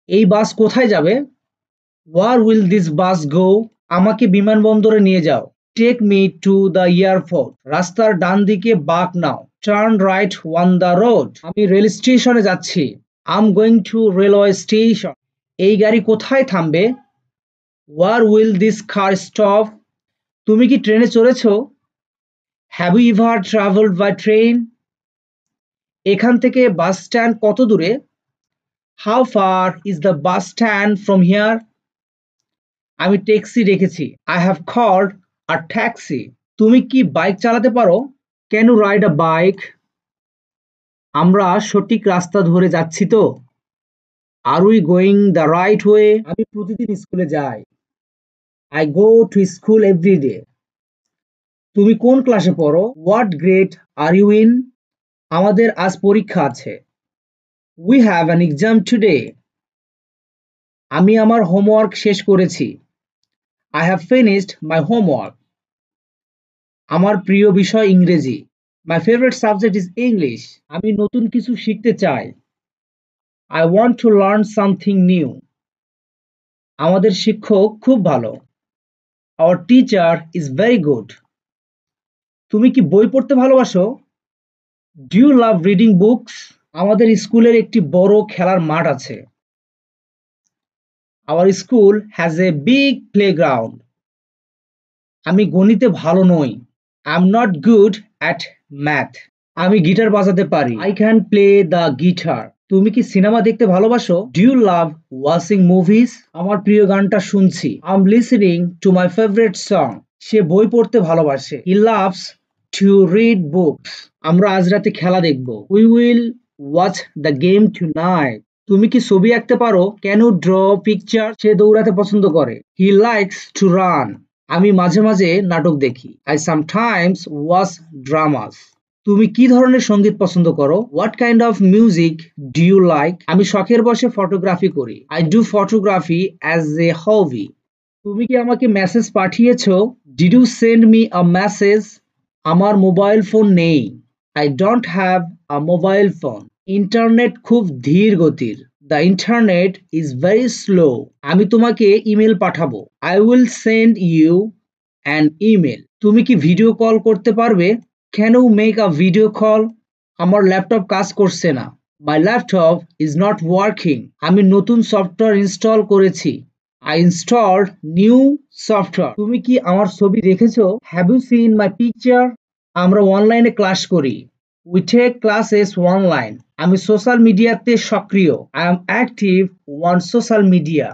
এই বাস কোথায় যাবে? Where will this bus go? আমাকে বিমানবন্দরে নিয়ে যাও। Take me to the airport. রাস্তার ডান দিকে বাঁক নাও। Turn right on the road. আমি রেল স্টেশনে যাচ্ছি। I'm going to railway station. এই গাড়ি কোথায় থামবে? Where will this car stop? তুমি কি ট্রেনে চড়েছো? Have you ever traveled by train? এখান থেকে বাস স্ট্যান্ড কত দূরে? How far is the bus stand from here? আমি ট্যাক্সি ডেকেছি। I have called a taxi. তুমি কি বাইক চালাতে পারো? Can you ride a bike? আমরা সঠিক রাস্তা ধরে যাচ্ছি তো? Are we going the right way? আমি প্রতিদিন স্কুলে যাই। I go to school every day. তুমি কোন ক্লাসে পড়ো? What grade are you in? আমাদের আজ পরীক্ষা আছে। We have an exam today. আমি আমার হোমওয়ার্ক শেষ করেছি। I have finished my homework. আমার প্রিয় বিষয় ইংরেজি। My favorite subject is English. আমি নতুন কিছু শিখতে চাই। I want to learn something new. আমাদের শিক্ষক খুব ভালো। Our teacher is very good. তুমি কি বই পড়তে ভালোবাসো? Do you love reading books? আমাদের স্কুলের একটি বড় খেলার মাঠ আছে। Our school has a big playground. আমি গণিতে ভালো নই। I'm not good at math. আমি গিটার বাজাতে পারি। I can play the guitar. তুমি কি সিনেমা দেখতে ভালোবাসো? Do you love watching movies? আমার প্রিয় গানটা শুনছি। I'm listening to my favorite song. সে বই পড়তে ভালোবাসে। He loves to read books. আমরা আজ রাতে খেলা দেখব। We will watch the game tonight. তুমি কি ছবি আঁকতে পারো? Can you draw picture? সে দৌড়াতে পছন্দ করে। He likes to run. আমি মাঝে মাঝে নাটক দেখি। I sometimes watch dramas. তুমি কি ধরনের সঙ্গীত পছন্দ করো? What kind of music do you like? আমি শখের বশে ফটোগ্রাফি করি। I do photography as a hobby. তুমি কি আমাকে মেসেজ পাঠিয়েছো? Did you send me a message? আমার মোবাইল ফোন নেই। I don't have a mobile phone. Internet খুব ধীর গতির। The internet is very slow. আমি তোমাকে ইমেল পাঠাবো। I will send you an email. তুমি কি ভিডিও কল করতে পারবে? Can you make a video call? আমার ল্যাপটপ কাজ করছে না। My laptop is not working. আমি নতুন সফটওয়্যার ইনস্টল করেছি। I installed new software. তুমি কি আমার ছবি দেখেছো? Have you seen my picture? আমরা অনলাইনে ক্লাস করি। We take classes online. আমি সোশ্যাল মিডিয়াতে সক্রিয়। I am active on social media.